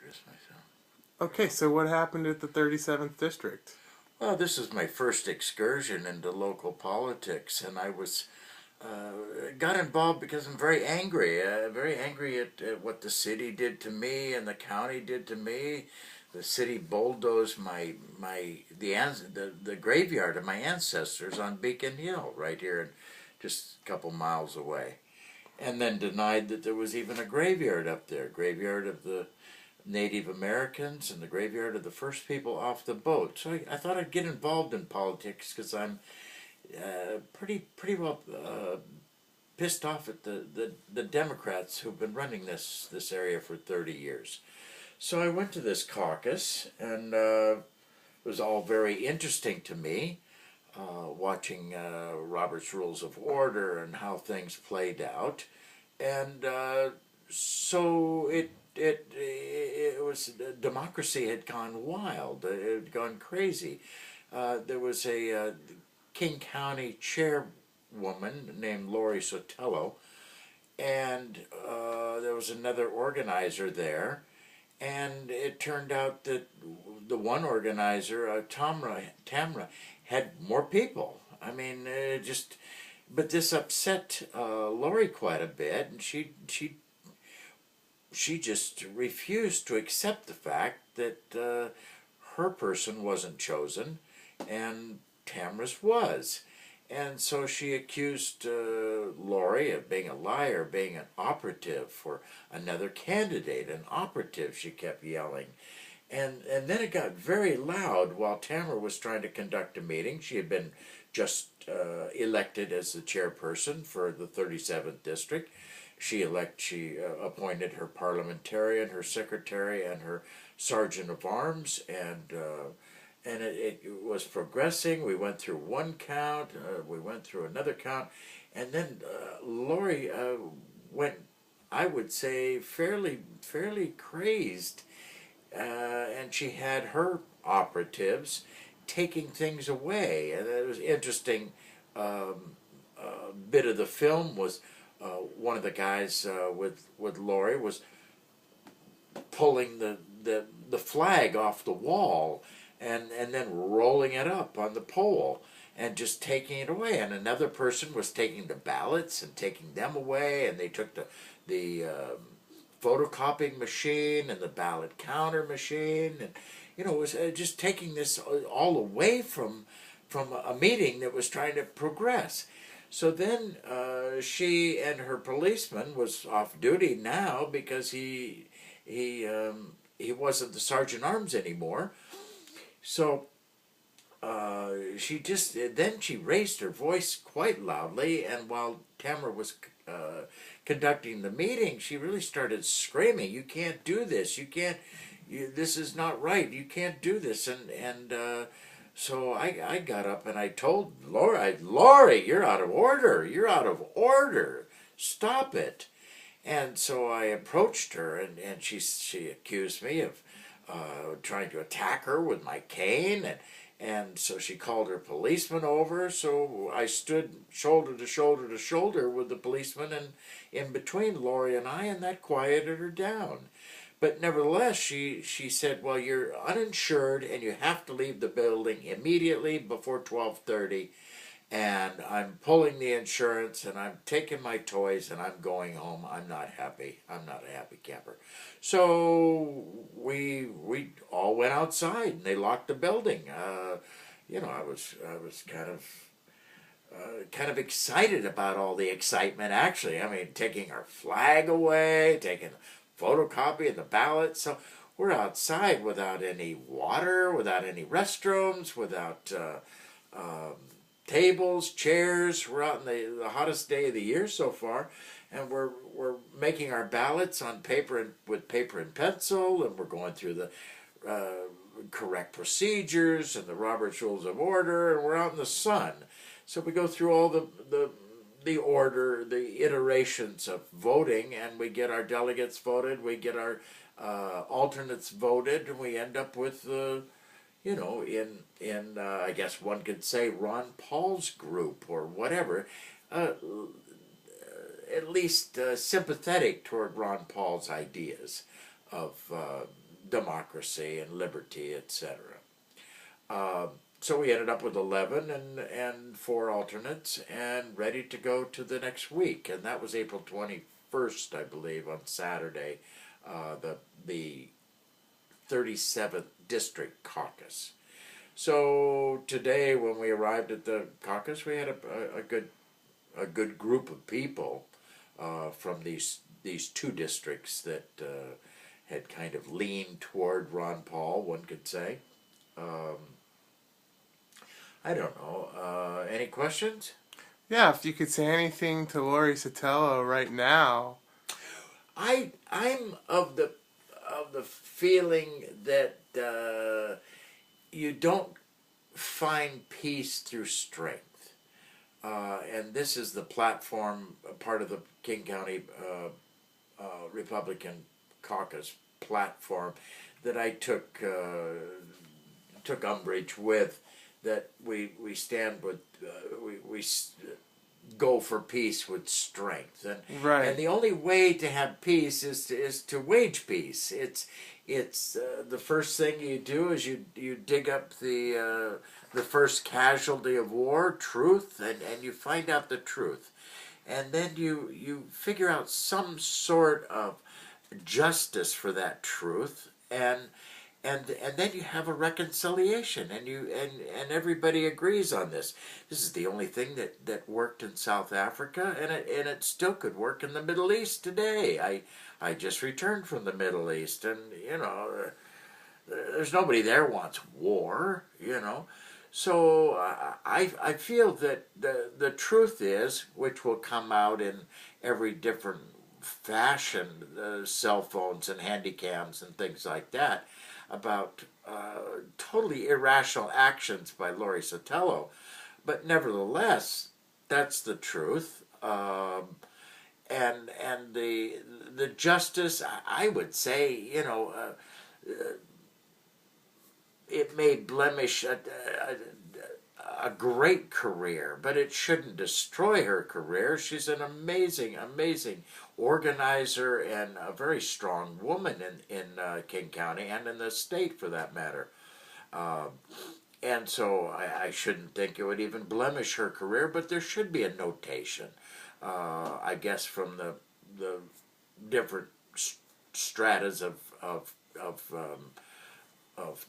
interest myself. Okay, so what happened at the 37th district? Well, this is my first excursion into local politics, and I was got involved because I'm very angry at what the city did to me and the county did to me. The city bulldozed the graveyard of my ancestors on Beacon Hill, right here, just a couple miles away, and then denied that there was even a graveyard up there, graveyard of the Native Americans and the graveyard of the first people off the boat. So I thought I'd get involved in politics because I'm pretty well pissed off at the Democrats who've been running this area for 30 years. So I went to this caucus, and it was all very interesting to me, watching Robert's Rules of Order and how things played out, and so it was democracy had gone wild, it had gone crazy. There was a King County chairwoman named Lori Sotelo, and there was another organizer there, and it turned out that the one organizer, Tamra, had more people. I mean, but this upset Lori quite a bit, and she just refused to accept the fact that her person wasn't chosen, and Tamra's was. And so she accused Lori of being a liar, being an operative for another candidate, an operative, she kept yelling. And then it got very loud while Tamra was trying to conduct a meeting. She had been just elected as the chairperson for the 37th district. She appointed her parliamentarian, her secretary, and her sergeant of arms, and it was progressing. We went through one count, we went through another count, and then Lori went, I would say, fairly crazed, and she had her operatives taking things away. And it was interesting. Bit of the film was one of the guys with Lori was pulling the flag off the wall and then rolling it up on the pole and just taking it away. And another person was taking the ballots and taking them away, and they took the photocopying machine and the ballot counter machine, and it was just taking this all away from a meeting that was trying to progress. So then she and her policeman was off duty now because he wasn't the sergeant arms anymore. So she raised her voice quite loudly, and while Tamara was conducting the meeting, she really started screaming, "You can't do this! You can't! This is not right! You can't do this!" And so I got up and I told Lori, "You're out of order! You're out of order! Stop it!" And so I approached her, and she accused me of trying to attack her with my cane, and so she called her policeman over. So I stood shoulder to shoulder to shoulder with the policeman, and in between Lori and that quieted her down. But nevertheless, she said, "Well, you're uninsured and you have to leave the building immediately before 12:30. And I'm pulling the insurance, and I'm taking my toys, and I'm going home. I'm not happy. I'm not a happy camper." So we all went outside, and they locked the building. I was kind of excited about all the excitement. Actually, I mean, taking our flag away, taking the photocopy and the ballot. So we're outside without any water, without any restrooms, without tables, chairs. We're out in the hottest day of the year so far, and we're making our ballots on paper with paper and pencil, and we're going through the correct procedures and the Robert's Rules of Order, and we're out in the sun. So we go through all the order, the iterations of voting, and we get our delegates voted, we get our alternates voted, and we end up with I guess one could say Ron Paul's group or whatever, at least sympathetic toward Ron Paul's ideas of democracy and liberty, etc. So we ended up with 11 and 4 alternates and ready to go to the next week. And that was April 21st, I believe, on Saturday, the 37th District Caucus. So today, when we arrived at the caucus, we had a good group of people from these two districts that had kind of leaned toward Ron Paul, one could say. I don't know. Any questions? Yeah, if you could say anything to Lori Sotelo right now. I'm of the feeling that you don't find peace through strength, and this is the platform, part of the King County Republican Caucus platform that I took umbrage with. That we stand with we go for peace with strength, and the only way to have peace is to wage peace. It's the first thing you do is you dig up the first casualty of war, truth, and you find out the truth, and then you figure out some sort of justice for that truth, and then you have a reconciliation, and everybody agrees on this. This is the only thing that worked in South Africa, and it still could work in the Middle East today. I just returned from the Middle East, and there's nobody there wants war, So I feel that the truth is, which will come out in every different fashion, cell phones and handycams and things like that, about totally irrational actions by Lori Sotelo, but nevertheless, that's the truth. And the justice, I would say, it may blemish a great career, but it shouldn't destroy her career. She's an amazing organizer and a very strong woman in King County and in the state, for that matter. And so I shouldn't think it would even blemish her career, but there should be a notation, I guess, from the different stratas of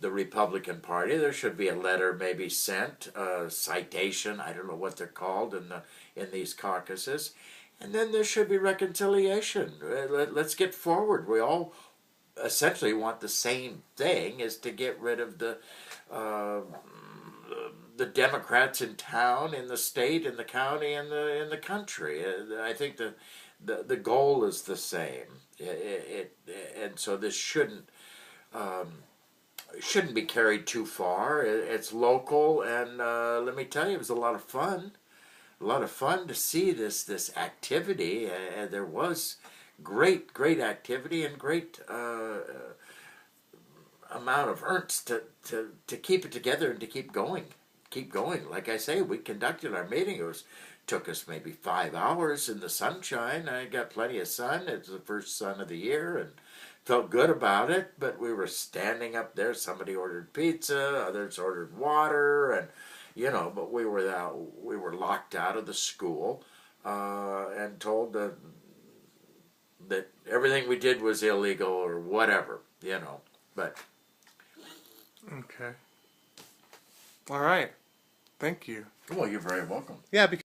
the Republican Party. There should be a letter maybe sent, a citation, I don't know what they're called in these caucuses, and then there should be reconciliation. Let's get forward. We all essentially want the same thing, is to get rid of the Democrats in town, in the state, in the county, in the country. I think the goal is the same. And so this shouldn't be carried too far. It's local, and let me tell you, it was a lot of fun. A lot of fun to see this activity. There was great activity and great amount of earnest to keep it together and to keep going. Like I say, we conducted our meeting. Took us maybe 5 hours in the sunshine. I got plenty of sun. It's the first sun of the year, and felt good about it. But we were standing up there. Somebody ordered pizza, others ordered water, and but we were locked out of the school and told that everything we did was illegal or whatever, But okay, all right, thank you. Well, you're very welcome. Yeah, because